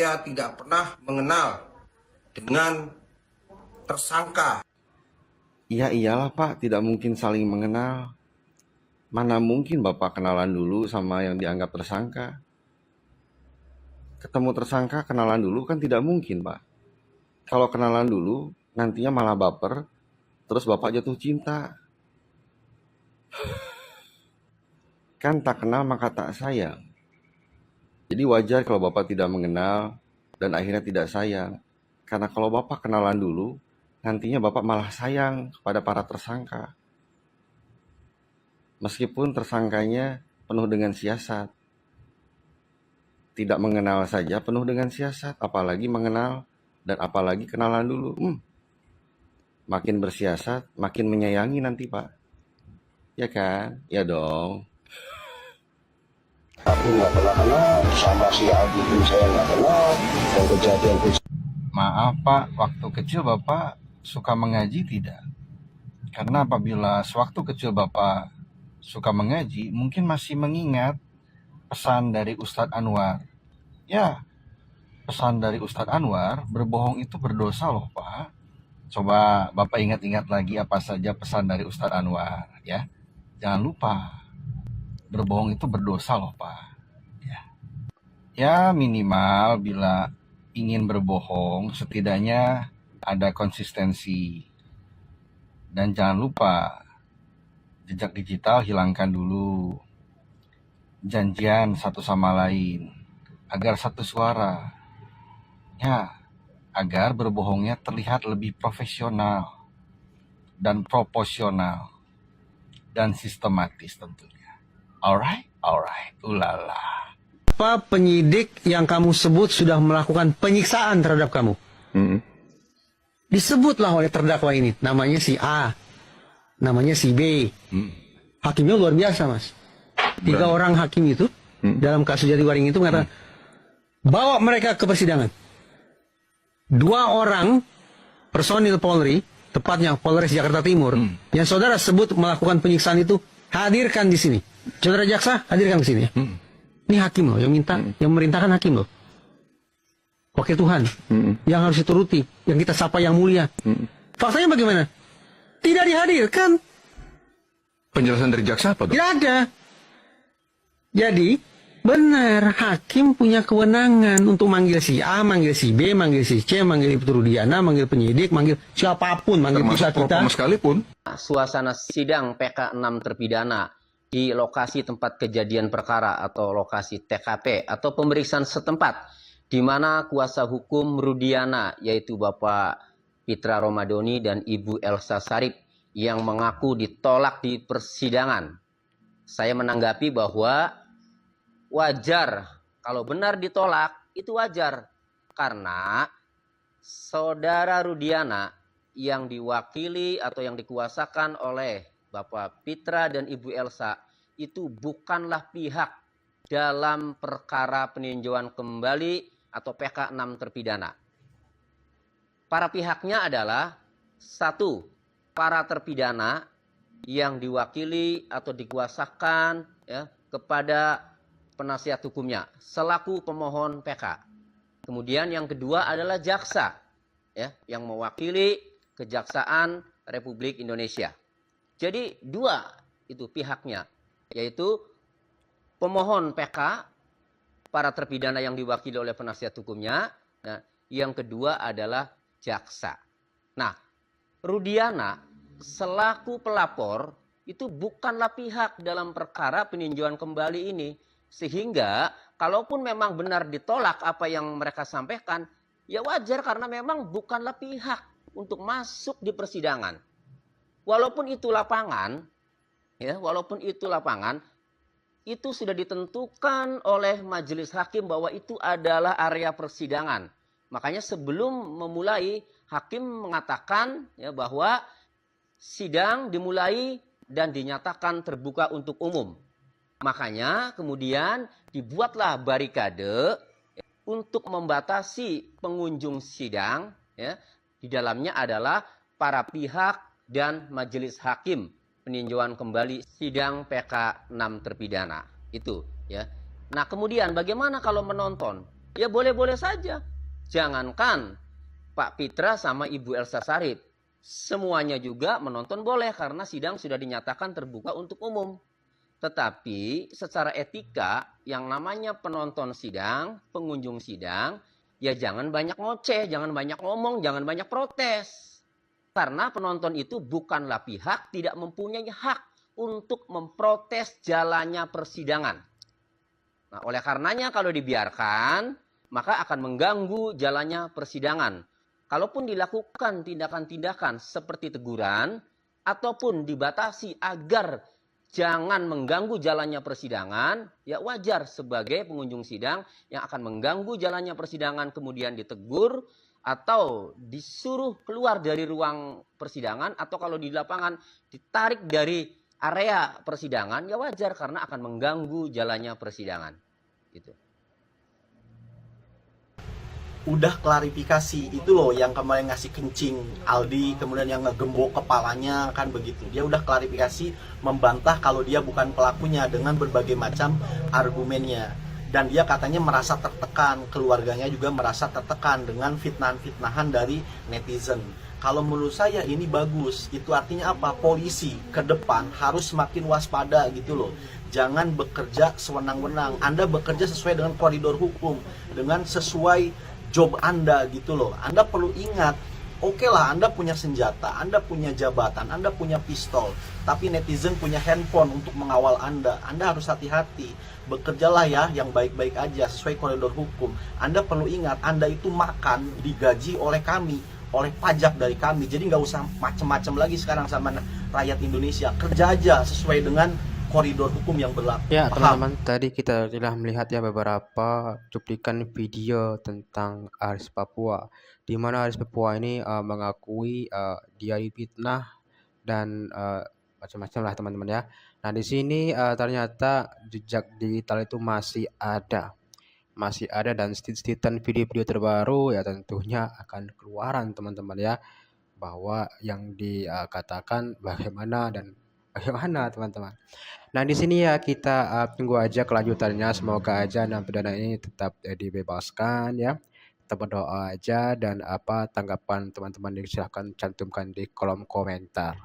saya tidak pernah mengenal dengan tersangka. Ya iyalah Pak, tidak mungkin saling mengenal. Mana mungkin Bapak kenalan dulu sama yang dianggap tersangka? Ketemu tersangka kenalan dulu kan tidak mungkin Pak. Kalau kenalan dulu, nantinya malah baper, terus Bapak jatuh cinta. Kan tak kenal maka tak sayang. Jadi wajar kalau Bapak tidak mengenal dan akhirnya tidak sayang. Karena kalau Bapak kenalan dulu, nantinya Bapak malah sayang kepada para tersangka. Meskipun tersangkanya penuh dengan siasat. Tidak mengenal saja penuh dengan siasat, apalagi mengenal dan apalagi kenalan dulu. Makin bersiasat, makin menyayangi nanti Pak. Ya kan? Ya dong. Aku nggak pernah kenal, sama si Adi pun saya nggak kenal, dan kejadian pun. Maaf Pak, waktu kecil Bapak suka mengaji tidak? Karena apabila sewaktu kecil Bapak suka mengaji, mungkin masih mengingat pesan dari Ustadz Anwar. Ya, pesan dari Ustadz Anwar, berbohong itu berdosa loh Pak. Coba Bapak ingat-ingat lagi apa saja pesan dari Ustadz Anwar ya. Jangan lupa, berbohong itu berdosa loh Pak. Ya minimal bila ingin berbohong setidaknya ada konsistensi. Dan jangan lupa, jejak digital hilangkan dulu. Janjian satu sama lain agar satu suara. Ya, agar berbohongnya terlihat lebih profesional dan proporsional dan sistematis tentunya. Alright, ulala. Apa penyidik yang kamu sebut sudah melakukan penyiksaan terhadap kamu? Disebutlah oleh terdakwa ini, namanya si A, namanya si B. Hakimnya luar biasa, Mas. 3 orang hakim itu dalam kasus Jatiwaringin itu mengatakan bawa mereka ke persidangan. 2 orang personil Polri, tepatnya Polres Jakarta Timur, yang saudara sebut melakukan penyiksaan itu, hadirkan di sini. Saudara jaksa, hadirkan di sini ya. Ini hakim loh yang minta, yang memerintahkan hakim loh. Wakil Tuhan yang harus dituruti, yang kita sapa yang mulia. Faktanya bagaimana? Tidak dihadirkan. Penjelasan dari jaksa apa tuh? Tidak ada. Jadi benar hakim punya kewenangan untuk manggil si A, manggil si B, manggil si C, manggil Ibu Rudiana, manggil penyidik, manggil siapapun, manggil pusat termasuk kita. propam sekalipun. Suasana sidang PK 6 terpidana di lokasi tempat kejadian perkara atau lokasi TKP atau pemeriksaan setempat di mana kuasa hukum Rudiana yaitu Bapak Pitra Romadoni dan Ibu Elsa Sarip yang mengaku ditolak di persidangan. Saya menanggapi bahwa wajar kalau benar ditolak itu wajar karena saudara Rudiana yang diwakili atau yang dikuasakan oleh Bapak Pitra dan Ibu Elsa itu bukanlah pihak dalam perkara peninjauan kembali atau PK 6 terpidana. Para pihaknya adalah 1. Para terpidana yang diwakili atau dikuasakan ya, kepada penasihat hukumnya selaku pemohon PK. Kemudian yang kedua adalah jaksa ya, yang mewakili Kejaksaan Republik Indonesia. Jadi 2 itu pihaknya, yaitu pemohon PK, para terpidana yang diwakili oleh penasihat hukumnya. Nah, yang kedua adalah jaksa. Nah, Rudiana selaku pelapor itu bukanlah pihak dalam perkara peninjauan kembali ini. Sehingga kalaupun memang benar ditolak apa yang mereka sampaikan, ya wajar karena memang bukanlah pihak untuk masuk di persidangan. Walaupun itu lapangan, itu sudah ditentukan oleh majelis hakim bahwa itu adalah area persidangan. Makanya sebelum memulai, hakim mengatakan ya, bahwa sidang dimulai dan dinyatakan terbuka untuk umum. Makanya kemudian dibuatlah barikade untuk membatasi pengunjung sidang. Ya, di dalamnya adalah para pihak dan majelis hakim peninjauan kembali sidang PK 6 terpidana itu ya. Nah kemudian bagaimana kalau menonton? Ya boleh-boleh saja. Jangankan Pak Pitra sama Ibu Elsa Sarip, semuanya juga menonton boleh karena sidang sudah dinyatakan terbuka untuk umum. Tetapi secara etika yang namanya penonton sidang, pengunjung sidang, ya jangan banyak ngoceh, jangan banyak ngomong, jangan banyak protes. Karena penonton itu bukanlah pihak tidak mempunyai hak untuk memprotes jalannya persidangan. Nah, oleh karenanya kalau dibiarkan, maka akan mengganggu jalannya persidangan. Kalaupun dilakukan tindakan-tindakan seperti teguran, ataupun dibatasi agar jangan mengganggu jalannya persidangan, ya wajar sebagai pengunjung sidang yang akan mengganggu jalannya persidangan kemudian ditegur atau disuruh keluar dari ruang persidangan atau kalau di lapangan ditarik dari area persidangan, ya wajar karena akan mengganggu jalannya persidangan. Gitu. Udah klarifikasi itu loh yang kemarin ngasih kencing Aldi, kemudian yang ngegembok kepalanya kan begitu. Dia udah klarifikasi membantah kalau dia bukan pelakunya dengan berbagai macam argumennya. Dan dia katanya merasa tertekan, keluarganya juga merasa tertekan dengan fitnahan-fitnahan dari netizen. Kalau menurut saya ini bagus. Itu artinya apa? Polisi ke depan harus semakin waspada gitu loh. Jangan bekerja sewenang-wenang. Anda bekerja sesuai dengan koridor hukum, dengan sesuai job Anda gitu loh. Anda perlu ingat, oke lah Anda punya senjata, Anda punya jabatan, Anda punya pistol, tapi netizen punya handphone untuk mengawal Anda. Anda harus hati-hati. Bekerjalah ya yang baik-baik aja sesuai koridor hukum. Anda perlu ingat, Anda itu makan digaji oleh kami, oleh pajak dari kami. Jadi nggak usah macem-macem lagi sekarang sama rakyat Indonesia. Kerja aja sesuai dengan koridor hukum yang berlaku. Ya, Paham? teman-teman, tadi kita telah melihat ya beberapa cuplikan video tentang Aris Papua, di mana Aris Papua ini mengakui dia difitnah dan macam-macam lah teman-teman ya. Nah, di sini ternyata jejak digital itu masih ada dan setitan video-video terbaru ya tentunya akan keluaran teman-teman ya, bahwa yang dikatakan bagaimana dan bagaimana teman-teman. Nah, di sini ya kita tunggu aja kelanjutannya. Semoga aja narapidana ini tetap dibebaskan ya. Kita berdoa aja dan apa tanggapan teman-teman silahkan cantumkan di kolom komentar.